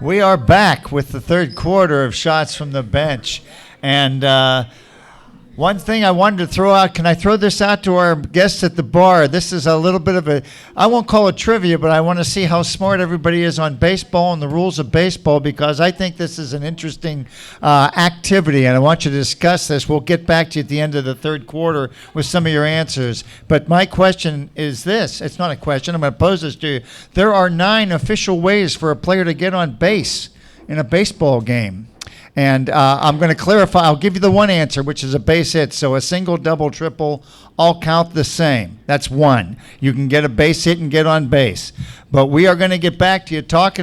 We are back with the third quarter of Shots from the Bench. And one thing I wanted to throw out, can I throw this out to our guests at the bar? This is a little bit of a, I won't call it trivia, but I want to see how smart everybody is on baseball and the rules of baseball, because I think this is an interesting activity, and I want you to discuss this. We'll get back to you at the end of the third quarter with some of your answers. But my question is this. It's not a question. I'm going to pose this to you. There are 9 official ways for a player to get on base in a baseball game. And I'm going to clarify. I'll give you the one answer, which is a base hit. So a single, double, triple, all count the same. That's one. You can get a base hit and get on base. But we are going to get back to you. Talk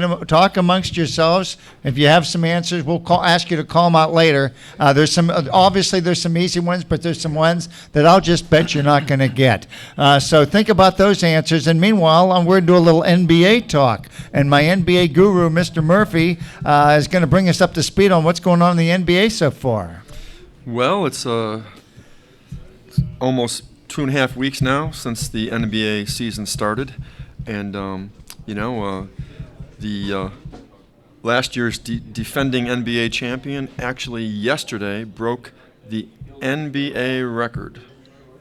amongst yourselves. If you have some answers, we'll ask you to call them out later. Obviously there's some easy ones, but there's some ones that I'll just bet you're not going to get. So think about those answers. And meanwhile, we're going to do a little NBA talk. And my NBA guru, Mr. Murphy, is going to bring us up to speed on what's going on in the NBA so far. Well, it's almost 2.5 weeks now since the NBA season started, and the last year's defending NBA champion actually yesterday broke the NBA record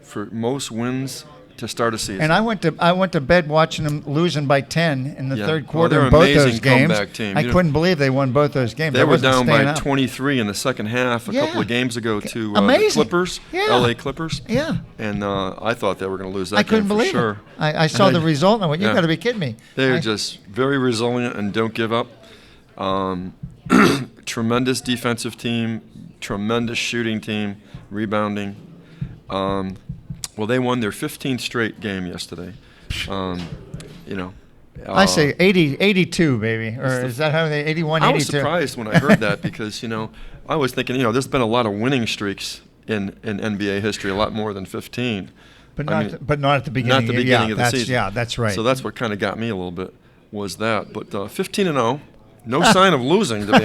for most wins to start a season. And I went to bed watching them losing by 10 in the third quarter in both those games. Team. I couldn't believe they won both those games. They were down by 23 in the second half a couple of games ago to the Clippers, LA Clippers. Yeah. And I thought they were going to lose that game for sure. I couldn't believe it. I saw the result and I went, you've got to be kidding me. They're just very resilient and don't give up. Tremendous defensive team, tremendous shooting team, rebounding. Well, they won their 15th straight game yesterday. I say 82, baby. Or is that how they 81, 82? I was surprised when I heard that because, I was thinking, there's been a lot of winning streaks in NBA history, a lot more than 15. But not at the beginning. Not the beginning of the season. Yeah, that's right. So that's what kind of got me a little bit was that. But 15-0. No sign of losing, to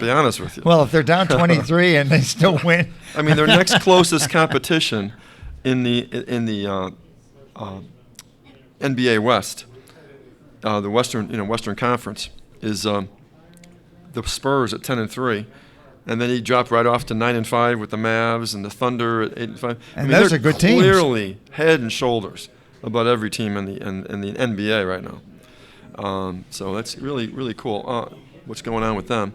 be honest with you. Well, if they're down 23 and they still win. I mean, their next closest competition in the NBA West, the Western Conference, is the Spurs at 10-3, and then he dropped right off to 9-5 with the Mavs and the Thunder at 8-5. And those are good teams. Clearly head and shoulders above every team in the NBA right now. So that's really, really cool. What's going on with them?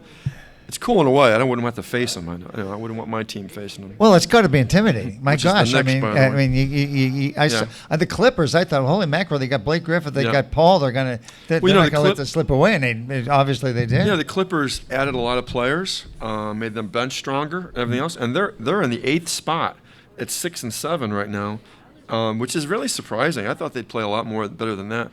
It's cool in a way. I wouldn't have to face them. I wouldn't want my team facing them. Well, it's got to be intimidating. My gosh, the Clippers. I thought, holy mackerel, they got Blake Griffin, they got Paul. They're not going to let this slip away, and obviously they did. Yeah, the Clippers added a lot of players, made them bench stronger, and everything else, and they're in the 8th spot at 6-7 right now. Which is really surprising. I thought they'd play a lot better than that.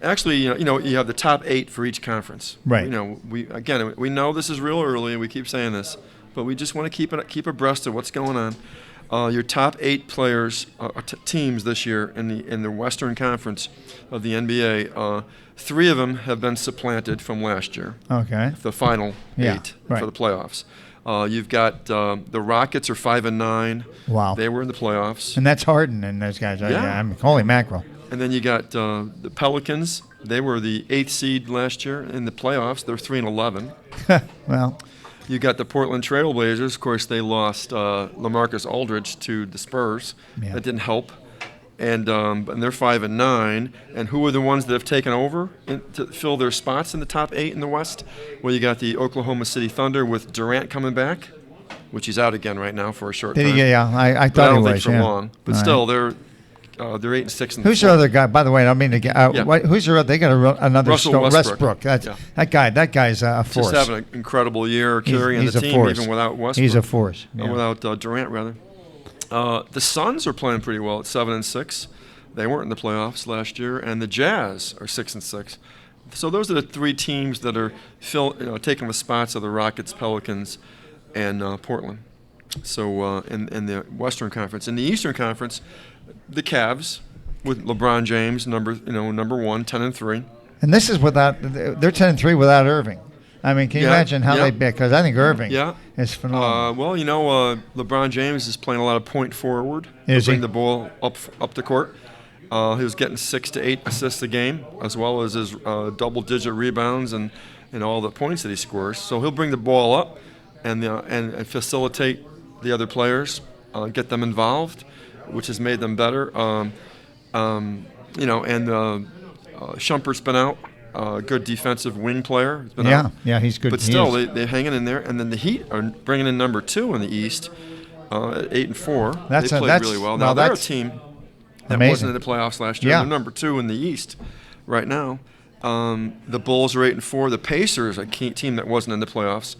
Actually, you have the top 8 for each conference. Right. We know this is real early, and we keep saying this, but we just want to keep abreast of what's going on. Your top 8 players, teams this year in the Western Conference of the NBA. 3 of them have been supplanted from last year. Okay. The final 8 for the playoffs. You've got the Rockets are 5-9. Wow. They were in the playoffs. And that's Harden and those guys. Holy mackerel. And then you got the Pelicans. They were the 8th seed last year in the playoffs. They're 3-11. Well. You got the Portland Trail Blazers. Of course, they lost LaMarcus Aldridge to the Spurs. Yeah. That didn't help. And they're 5-9. And who are the ones that have taken over to fill their spots in the top 8 in the West? Well, you got the Oklahoma City Thunder with Durant coming back, which he's out again right now for a short time. Yeah, I thought he was. I don't think for long. But still, they're 8-6. Who's your other guy? By the way, I don't mean to get. Who's your other? They got another Russell Westbrook. That guy's a force. Just having an incredible year carrying the team, force. Even without Westbrook. He's a force. Yeah. Without Durant, rather. The Suns are playing pretty well at 7-6. They weren't in the playoffs last year, and the Jazz are 6-6. So those are the 3 teams that are taking the spots of the Rockets, Pelicans, and Portland. So in the Western Conference, in the Eastern Conference, the Cavs with LeBron James, number 1, 10-3. And this is they're 10-3 without Irving. I mean, can you imagine how they bet? Because I think Irving is phenomenal. LeBron James is playing a lot of point forward. Is he? Bring the ball up the court. He was getting 6 to 8 assists a game, as well as his double-digit rebounds and all the points that he scores. So he'll bring the ball up and facilitate the other players, get them involved, which has made them better. Shumpert's been out. Good defensive wing player. He's been out. Yeah, he's good. But still, they're hanging in there. And then the Heat are bringing in number 2 in the East at 8-4. They played really well. Now, they're a team that wasn't in the playoffs last year. Yeah. They're number 2 in the East right now. The Bulls are 8-4. The Pacers, a team that wasn't in the playoffs.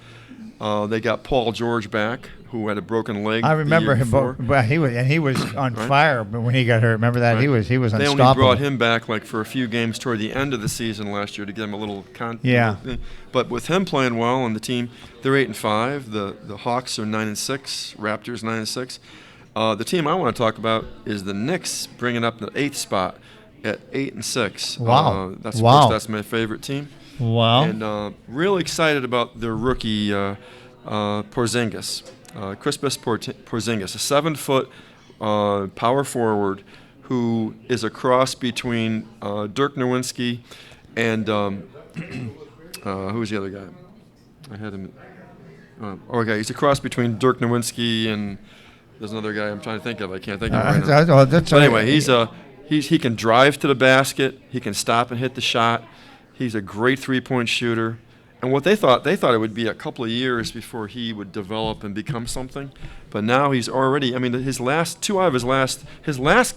They got Paul George back, who had a broken leg. I remember the year him, before. but he was on fire when he got hurt. Remember that? Right. He was They unstoppable. only brought him back like for a few games toward the end of the season last year to give him a little But with him playing well on the team, they're 8-5. The Hawks are 9-6. Raptors 9-6. The team I want to talk about is the Knicks, bringing up the 8th spot at 8-6. Wow. Of course, that's my favorite team. Wow. And really excited about their rookie Porzingis, Kristaps Porzingis, a 7-foot power forward who is a cross between Dirk Nowitzki and who's the other guy? I had him. He's a cross between Dirk Nowitzki and there's another guy I'm trying to think of. I can't think of it right now. But anyway, he can drive to the basket. He can stop and hit the shot. He's a great three-point shooter. And what they thought it would be a couple of years before he would develop and become something. But now he's already, his last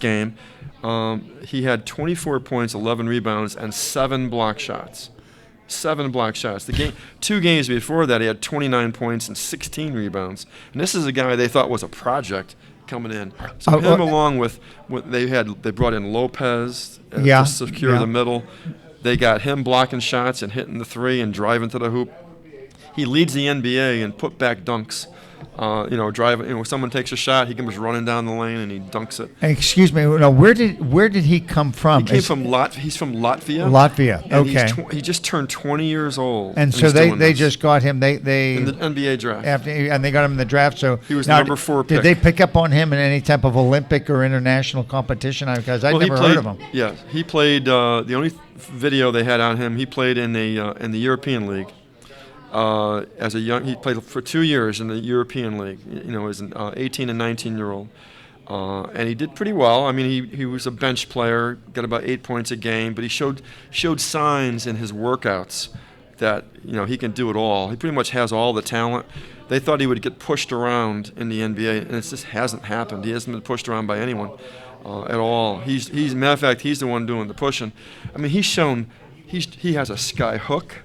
game, he had 24 points, 11 rebounds, and 7 block shots. 7 block shots. 2 games before that, he had 29 points and 16 rebounds. And this is a guy they thought was a project coming in. So him along with they brought in Lopez to secure the middle. They got him blocking shots and hitting the three and driving to the hoop. He leads the NBA in put-back dunks. Driving. When someone takes a shot, he comes running down the lane and he dunks it. Excuse me. No, where did he come from? He's from Latvia. Latvia. Okay. He just turned 20 years old. And so they just got him. They in the NBA draft. And they got him in the draft. So he was number 4 pick. Did they pick up on him in any type of Olympic or international competition? Because I'd never heard of him. Yeah, he played. The only video they had on him, he played in the European League. He played for 2 years in the European League. As an 18 and 19-year-old, and he did pretty well. He was a bench player, got about 8 points a game, but he showed signs in his workouts that he can do it all. He pretty much has all the talent. They thought he would get pushed around in the NBA, and it just hasn't happened. He hasn't been pushed around by anyone at all. Matter of fact, he's the one doing the pushing. He's shown he has a sky hook.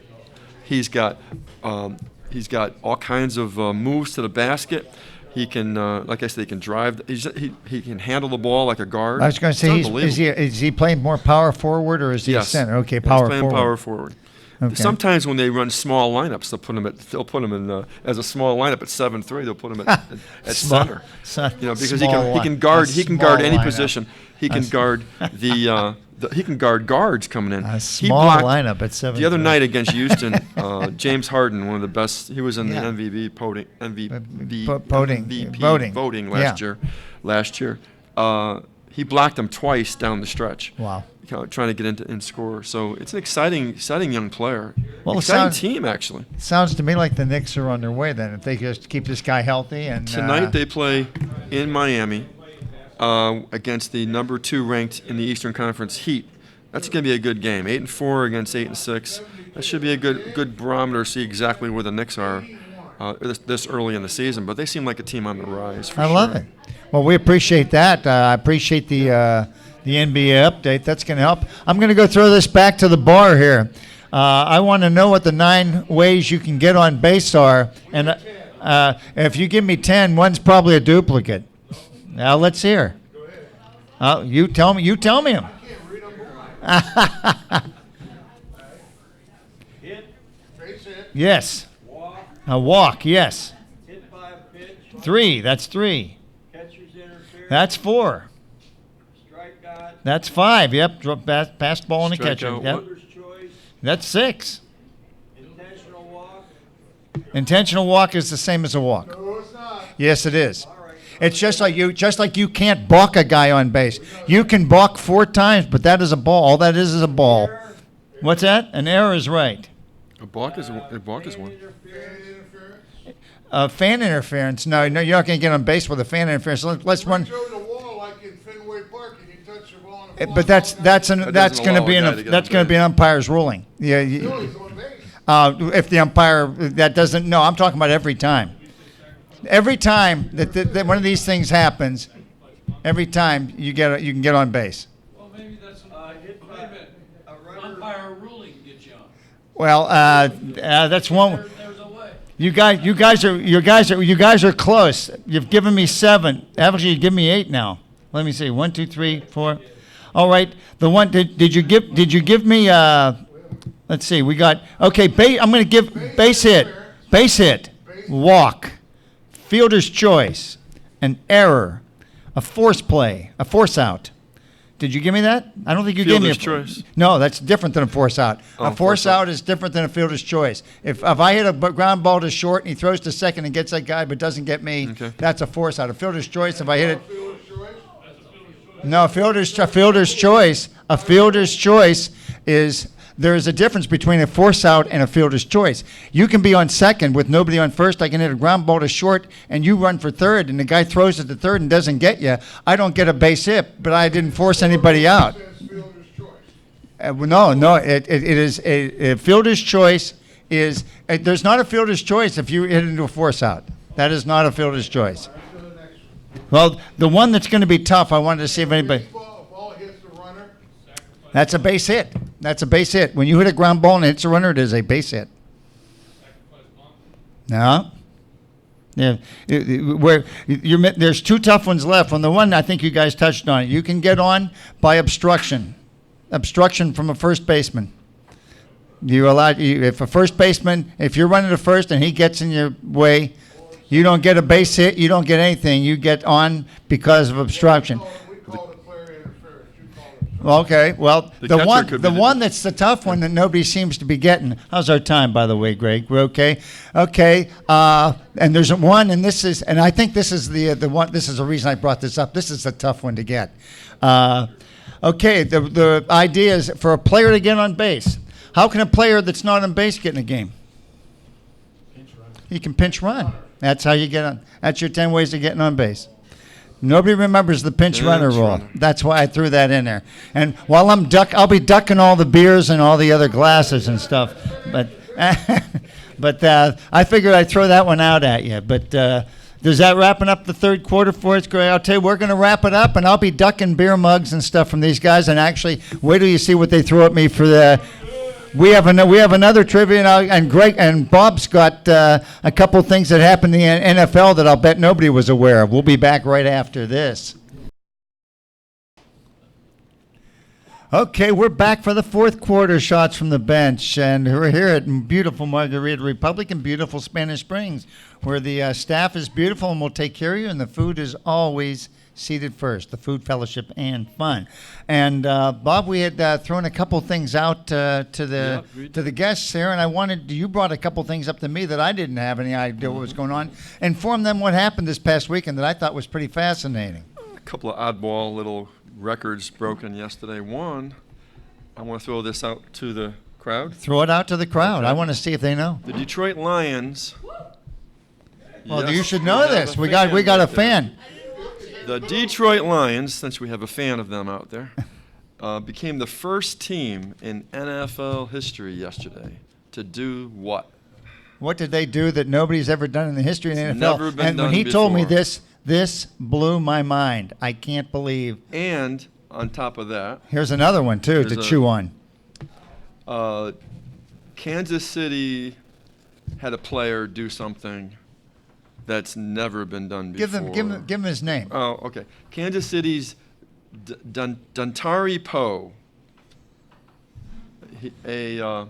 He's got all kinds of moves to the basket. He can, like I said, he can drive. He can handle the ball like a guard. I was going to say, is he playing more power forward or is he a center? Okay, power forward. He's playing power forward. Okay. Sometimes when they run small lineups, they'll put him in as a small lineup at 7-3. They'll put him at center. Because he can guard any position. He can guard he can guard guards coming in. A small lineup at 7. The other night against Houston, James Harden, one of the best. He was in the MVP voting last year. He blocked him twice down the stretch. Wow. Trying to get into and score. So it's an exciting young player. Well, exciting team, actually. Sounds to me like the Knicks are on their way then, if they just keep this guy healthy. And tonight they play in Miami against the number 2 ranked in the Eastern Conference Heat. That's going to be a good game. 8-4 against 8-6. That should be a good barometer to see exactly where the Knicks are this early in the season. But they seem like a team on the rise. I love it. Well, we appreciate that. I appreciate the NBA update. That's going to help. I'm going to go throw this back to the bar here. I want to know what the 9 ways you can get on base are. And if you give me 10, one's probably a duplicate. Now let's hear. You tell me them. Hit. Face hit. Yes. Walk. A walk, yes. Hit by a pitch. 3, that's 3. Catcher's interference. That's 4. Strikeout. That's 5. Yep, pass ball and a catcher. Strikeout. Yep. Fielder's choice. That's 6. Intentional walk. Intentional walk is the same as a walk. No, it's not. Yes, it is. All right. It's just like you can't balk a guy on base. You can balk 4 times, but that is a ball. All that is a ball. What's that? An error is right. A balk is one. Fan interference. No, you're not going to get on base with a fan interference. Let's run. Show the wall like in Fenway Park, and you touch the ball and But that's going to be allow a guy to get that's on going to be an umpire's ruling. Yeah. Philly's on base. If the umpire that doesn't. No, I'm talking about every time. Every time that one of these things happens, every time you can get on base. Well, maybe that's hit wait a minute. a runner. Umpire ruling gets you on. Well, that's one. There's a way. You guys are close. You've given me 7. Actually, you give me 8 now. Let me see. 1, 2, 3, 4. All right. The one did you give me? Let's see. We got okay. I'm going to give base hit, walk, fielder's choice, an error, a force play, a force out. Did you give me that? I don't think you gave me a Fielder's choice. No, that's different than a force out. Oh, A force force out. out is different than a fielder's choice. If I hit a ground ball to short and he throws to second and gets that guy but doesn't get me, Okay. that's a force out. A fielder's choice, if I hit it, Fielder's choice. no, a fielder's choice. A fielder's choice is there is a difference between a force out and a fielder's choice. You can be on second with nobody on first. I can hit a ground ball to short, and you run for third, and the guy throws it to third and doesn't get you. I don't get a base hit, but I didn't force anybody out. Says fielder's choice. No, it is a fielder's choice. There's not a fielder's choice if you hit into a force out. That is not a fielder's choice. To the next one. Well, the one that's going to be tough, I wanted to see if anybody. Ball hits the runner. That's a base hit. That's a base hit. When you hit a ground ball and it hits a runner, it is a base hit. No. Yeah. There's 2 tough ones left. On the one, I think you guys touched on it. You can get on by obstruction. Obstruction from a first baseman. If a first baseman, if you're running to first and he gets in your way, you don't get a base hit. You don't get anything. You get on because of obstruction. We call it player interference. You call it. Well, okay. Well, The the catcher one could be the the- one that's the tough one that nobody seems to be getting. How's our time, by the way, Greg? We're okay. Okay. And there's one, and I think this is the one. This is the reason I brought this up. This is a tough one to get. Okay. The idea is for a player to get on base. How can a player that's not on base get in a game? He can pinch run. That's how you get on. That's your 10 ways of getting on base. Nobody remembers the pinch runner rule. runner. That's why I threw that in there. And while I'll be ducking all the beers and all the other glasses and stuff. But I figured I'd throw that one out at you. But does that wrapping up the third quarter for us, Greg? I'll tell you, we're going to wrap it up, and I'll be ducking beer mugs and stuff from these guys. And actually, wait till you see what they throw at me for the. We have another trivia, and Greg and Bob's got a couple of things that happened in the NFL that I'll bet nobody was aware of. We'll be back right after this. Okay, we're back for the fourth quarter shots from the bench, and we're here at beautiful Margarita Republic in beautiful Spanish Springs, where the staff is beautiful and will take care of you, and the food is always seated first, the food, fellowship, and fun. And Bob, we had thrown a couple things out to the guests here, and you brought a couple things up to me that I didn't have any idea what was going on. Inform them what happened this past weekend that I thought was pretty fascinating. A couple of oddball little records broken yesterday. One, I want to throw this out to the crowd. Throw it out to the crowd. Okay. I want to see if they know. The Detroit Lions. Well, Yes, you should know have this. a We got a right there. fan. The Detroit Lions, since we have a fan of them out there, became the first team in NFL history yesterday to do what? What did they do that nobody's ever done in the history of the It's NFL? never been And when done he told me before. this blew my mind. I can't believe. And on top of that, Here's another one too to There's chew on. Kansas City had a player do something that's never been done before. Give him his name. Oh, okay. Kansas City's Dontari Poe, a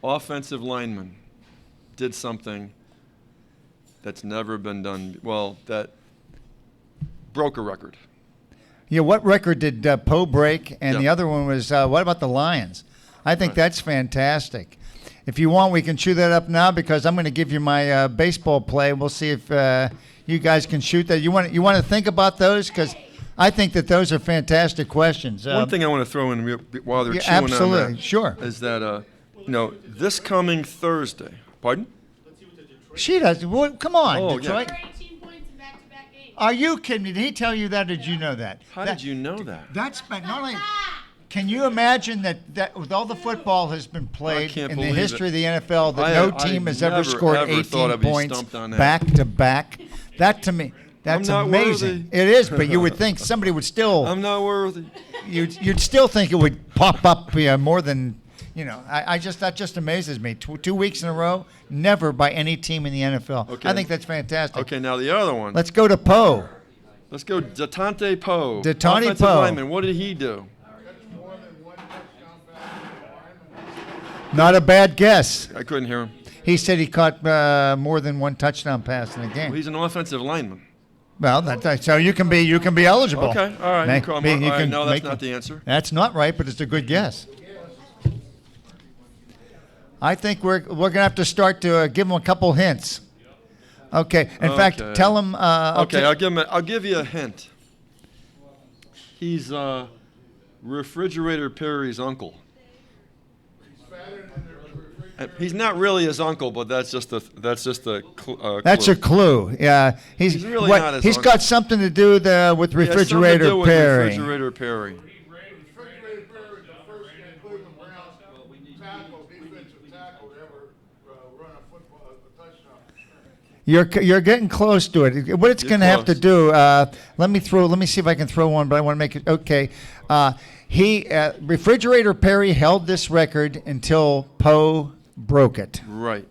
offensive lineman, did something that's never been done. Well, that broke a record. Yeah, what record did Poe break? And Yeah. the other one was what about the Lions? I think Right. that's fantastic. If you want, we can chew that up now because I'm going to give you my baseball play. We'll see if you guys can shoot that. You want to think about those because I think that those are fantastic questions. One thing I want to throw in while they're yeah, chewing absolutely, on that sure. is that this coming Thursday. Pardon? She does. Well, come on, Oh, yeah. Detroit. 18 points in back-to-back games. Are you kidding me? Did he tell you that? Or did you know that? How did you know that? That's not only. Can you imagine that with all the football has been played can't in the believe history it. of the NFL, that I no team has ever scored ever thought 18 I'd be points stumped on that. back to back? That to me, that's I'm not amazing. worthy. It is, but you would think somebody would still. I'm not worthy. You'd still think it would pop up more than. That just amazes me. 2 weeks in a row, never by any team in the NFL. Okay. I think that's fantastic. Okay, now the other one. Let's go to Poe. Let's go Datante Poe. Datante Offensive Poe. lineman. What did he do? More than one touchdown pass to the lineman. Not a bad guess. I couldn't hear him. He said he caught more than one touchdown pass in a game. Well, he's an offensive lineman. Well, so you can be eligible. Okay, all right. Make- All you right, can no, that's make- not the answer. That's not right, but it's a good guess. I think we're gonna have to start to give him a couple hints. Okay. In fact, Okay. tell him. Okay, I'll give you a hint. He's Refrigerator Perry's uncle. He's not really his uncle, but that's just a clue. That's a clue. Yeah, He's really not his he's uncle. got something to do with It has something to Refrigerator do with Perry. Refrigerator Perry. Refrigerator Perry was the first Cleveland Browns defensive tackle to ever run a touchdown. You're getting close to it. What it's You're going to have to close. do. Let me see if I can throw one, but I want to make it okay. Refrigerator Perry held this record until Poe broke it. Right.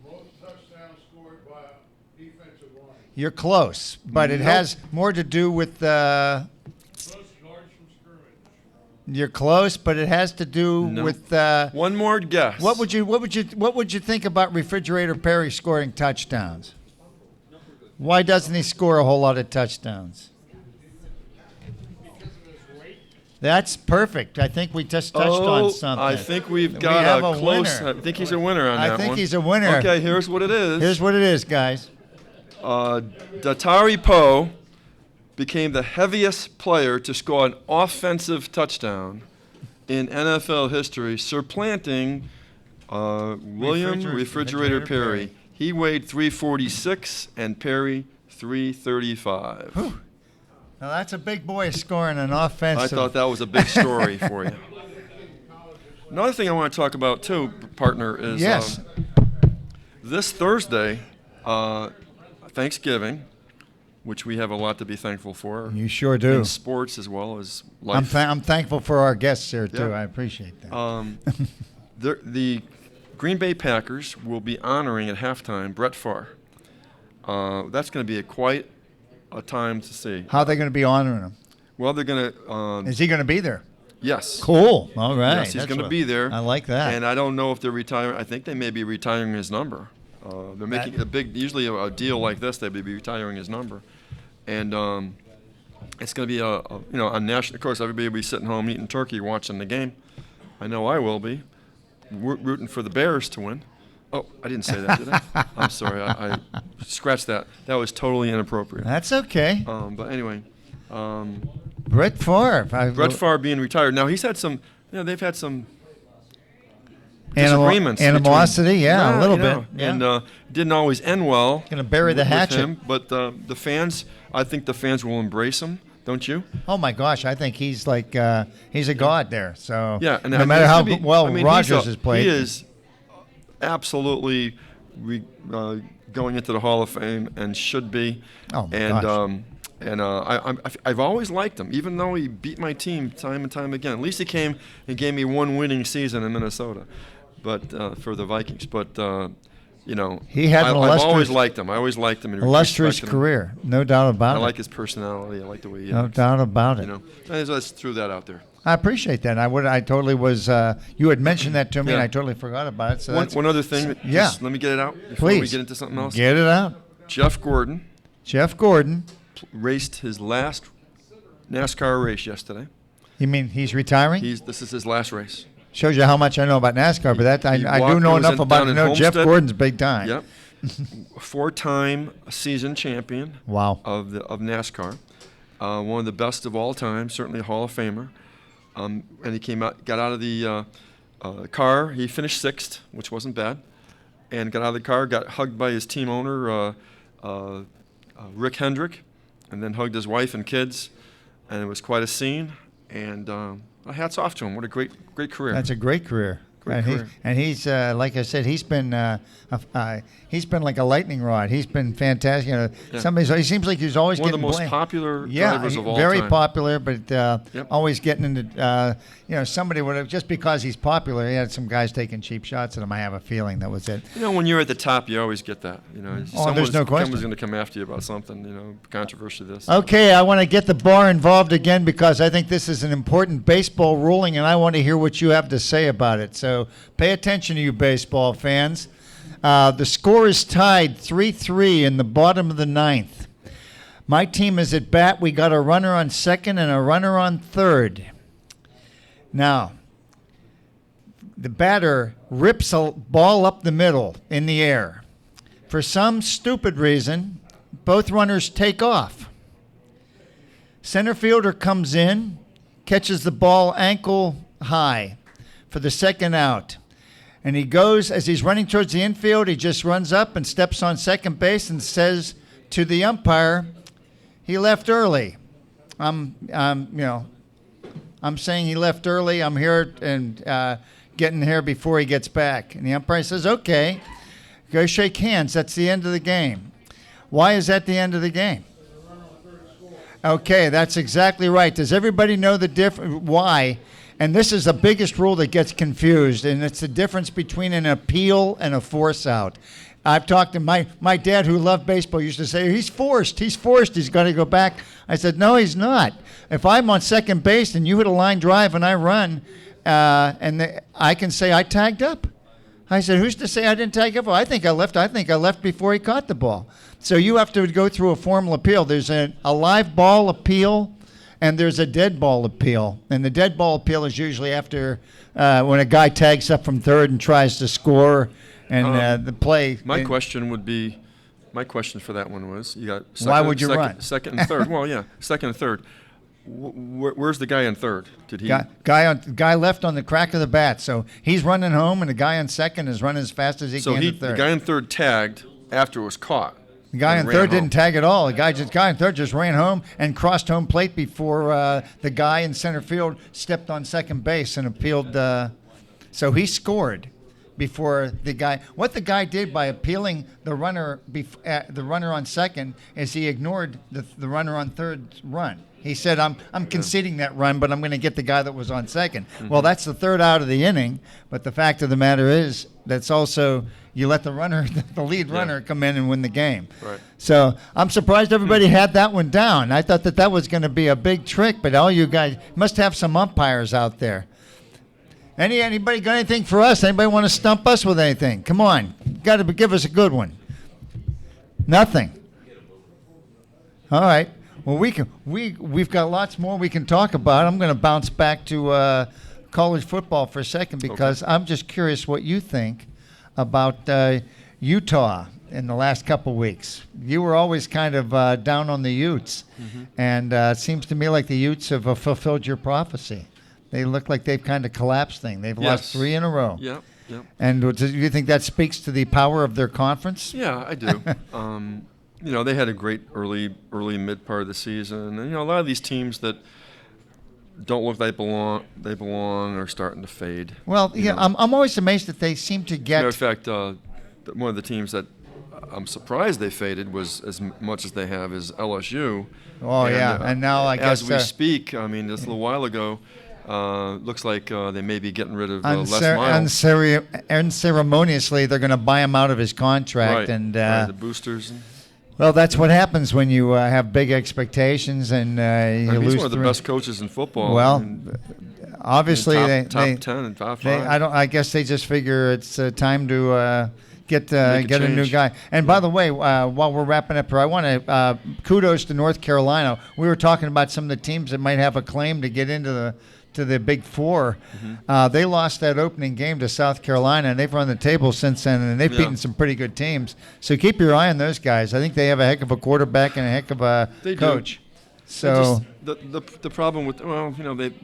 Most touchdowns scored by a defensive line. You're close, but it Nope. has more to do with. Most yards from scrimmage. You're close, but it has to do No. with. One more guess. What would you think about Refrigerator Perry scoring touchdowns? Why doesn't he score a whole lot of touchdowns? That's perfect. I think we just touched on something. I think we've We got have a a close. winner. I think he's a winner on that one. I think he's a winner. Okay, here's what it is. Here's what it is, guys. Datari Poe became the heaviest player to score an offensive touchdown in NFL history, supplanting William Refrigerator Perry. He weighed 346 and Perry 335. Now that's a big boy scoring an I offensive. thought that was a big story for you. Another thing I want to talk about too, partner, is Yes. This Thursday, Thanksgiving, which we have a lot to be thankful for. You sure do. In sports as well as life. I'm thankful for our guests here too. Yeah. I appreciate that. The Green Bay Packers will be honoring at halftime Brett Favre. That's going to be quite a time to see. How are they going to be honoring him? Well, they're going to. Is he going to be there? Yes. Cool. All right. Yes, he's That's going to what- be there. I like that. And I don't know if they're retiring. I think they may be retiring his number. They're making a big, usually a deal like this, they'd be retiring his number. And it's going to be a national. Of course, everybody will be sitting home eating turkey, watching the game. I know I will be, rooting for the Bears to win. Oh, I didn't say that, did I? I'm sorry. I scratched that. That was totally inappropriate. That's okay. But anyway, Brett Favre. Brett Favre being retired. Now he's had some. They've had some disagreements. Animosity, between, a little bit. Yeah. And didn't always end well. Gonna bury the with hatchet. him, but the fans, I think the fans will embrace him. Don't you? Oh my gosh, I think he's like he's a god there. So Yeah, and no matter how he's gonna be- well I mean, Rodgers has played, he is absolutely going into the Hall of Fame and should be. Oh my and gosh. I've always liked him, even though he beat my team time and time again. At least he came and gave me one winning season in Minnesota, but for the Vikings. But He had an I've always illustrious- liked him. I always liked him. And illustrious respected him. career, no doubt about I it. like his personality. I like the way he No acts. doubt about it. I just threw that out there. I appreciate that. I totally was. You had mentioned that to me, and Yeah. I totally forgot about it. So that's, One other thing. Yeah. Just let me get it out before we Please. get into something else. Get it out. Jeff Gordon Jeff Gordon. raced his last NASCAR race yesterday. You mean he's retiring? This is his last race. Shows you how much I know about NASCAR, but that I do know enough about it to know Jeff Gordon's big time. Yep. 4-time season champion. Wow. Of NASCAR. One of the best of all time, certainly a Hall of Famer. And he got out of the car. He finished 6th, which wasn't bad, and got out of the car, got hugged by his team owner, Rick Hendrick, and then hugged his wife and kids, and it was quite a scene. And hats off to him. What a great career. That's a great career. Great career. He's like I said, he's been like a lightning rod. He's been fantastic. You know, Yeah. He seems like he's always One of getting the most blamed. popular drivers of all very time. popular, but Yep. always getting into. Somebody would have just because he's popular. He had some guys taking cheap shots at him. I have a feeling that was it. You know, when you're at the top, you always get that. You know, there's no question. Someone's going to come after you about something. You know, controversy this. Okay, I want to get the bar involved again because I think this is an important baseball ruling, and I want to hear what you have to say about it. So pay attention to you baseball fans. The score is tied 3-3 in the bottom of the 9th. My team is at bat. We got a runner on second and a runner on third. Now, the batter rips a ball up the middle in the air. For some stupid reason, both runners take off. Center fielder comes in, catches the ball ankle high for the second out. And he goes, as he's running towards the infield, he just runs up and steps on second base and says to the umpire, he left early. I'm saying he left early. I'm here and getting here before he gets back. And the umpire says, okay, go shake hands. That's the end of the game. Why is that the end of the game? Okay, that's exactly right. Does everybody know the why? And this is the biggest rule that gets confused, and it's the difference between an appeal and a force out. I've talked to my dad, who loved baseball, used to say, he's forced, he's got to go back. I said, no, he's not. If I'm on second base and you hit a line drive and I run, I can say I tagged up. I said, who's to say I didn't tag up? Well, I think I left before he caught the ball. So you have to go through a formal appeal. There's a live ball appeal, and there's a dead ball appeal. And the dead ball appeal is usually after when a guy tags up from third and tries to score, and the play. My question for that one was, you got why would you run? Second and third. Well, yeah, second and third. Where's the guy in third? Did he? Guy left on the crack of the bat. So he's running home, and the guy on second is running as fast as he can to third. The guy in third tagged after it was caught. The guy in third didn't tag at all. The guy in third just ran home and crossed home plate before the guy in center field stepped on second base and appealed. So he scored before the guy. What the guy did by appealing the runner on second is he ignored the runner on third's run. He said, I'm conceding that run, but I'm going to get the guy that was on second. Mm-hmm. Well, that's the third out of the inning, but the fact of the matter is that's also you let the lead runner come in and win the game. Right. So I'm surprised everybody had that one down. I thought that was going to be a big trick, but all you guys must have some umpires out there. Anybody got anything for us? Anybody want to stump us with anything? Come on. Got to give us a good one. Nothing. All right. Well, we've got lots more we can talk about. I'm going to bounce back to college football for a second because I'm just curious what you think about Utah in the last couple weeks. You were always kind of down on the Utes, and it seems to me like the Utes have fulfilled your prophecy. They look like they've kind of collapsed things. They've lost 3 in a row. Yep. And do you think that speaks to the power of their conference? Yeah, I do. They had a great early mid part of the season, and a lot of these teams that don't look like they belong are starting to fade. Well, I'm always amazed that they seem to get. Matter of fact, one of the teams that I'm surprised they faded was as much as they have is LSU. Oh, and now I guess as we speak, just a little while ago, looks like they may be getting rid of Les Miles. Unceremoniously, they're going to buy him out of his contract, and the boosters. Well, that's what happens when you have big expectations and you lose. He's one of the best coaches in football. Well, obviously top 10 and top 5. I guess they just figure it's time to get a new guy. And by the way, while we're wrapping up here, I want to kudos to North Carolina. We were talking about some of the teams that might have a claim to get into to the Big Four. They lost that opening game to South Carolina, and they've run the table since then, and they've beaten some pretty good teams. So keep your eye on those guys. I think they have a heck of a quarterback and a heck of a coach. So the problem with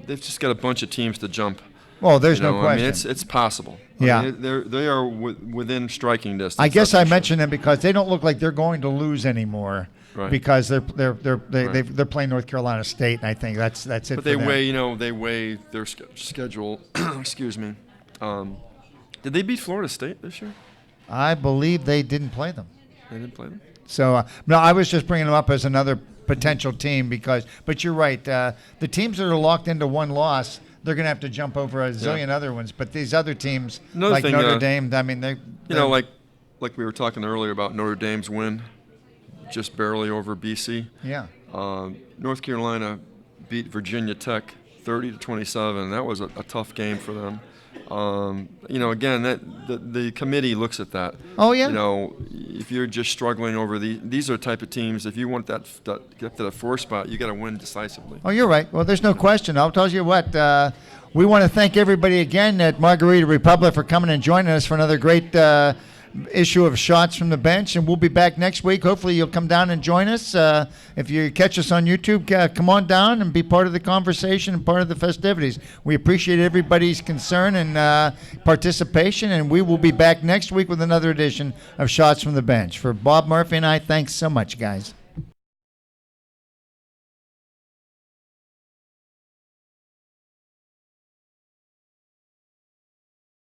they've just got a bunch of teams to jump. Well, there's no question. I mean, it's possible. Yeah. I mean, they are within striking distance. I guess that's I for mentioned them because they don't look like they're going to lose anymore. Right. Because they're playing North Carolina State, and I think that's it. But for them. they weigh their schedule. Excuse me. Did they beat Florida State this year? I believe they didn't play them. They didn't play them. So no, I was just bringing them up as another potential team but you're right. The teams that are locked into one loss, they're going to have to jump over a zillion other ones. But these other teams, Another like thing, Notre Dame, I mean, like we were talking earlier about Notre Dame's win, just barely over BC. Yeah. North Carolina beat Virginia Tech 30-27. That was a tough game for them. Again, the committee looks at that. Oh yeah. If you're just struggling over these are the type of teams. If you want that get to the 4 spot, you got to win decisively. Oh, you're right. Well, there's no question. I'll tell you what. We want to thank everybody again at Margarita Republic for coming and joining us for another great issue of Shots from the Bench, and we'll be back next week. Hopefully you'll come down and join us. If you catch us on YouTube, come on down and be part of the conversation and part of the festivities. We appreciate everybody's concern and participation, and we will be back next week with another edition of Shots from the Bench. For Bob Murphy and I, thanks so much, guys.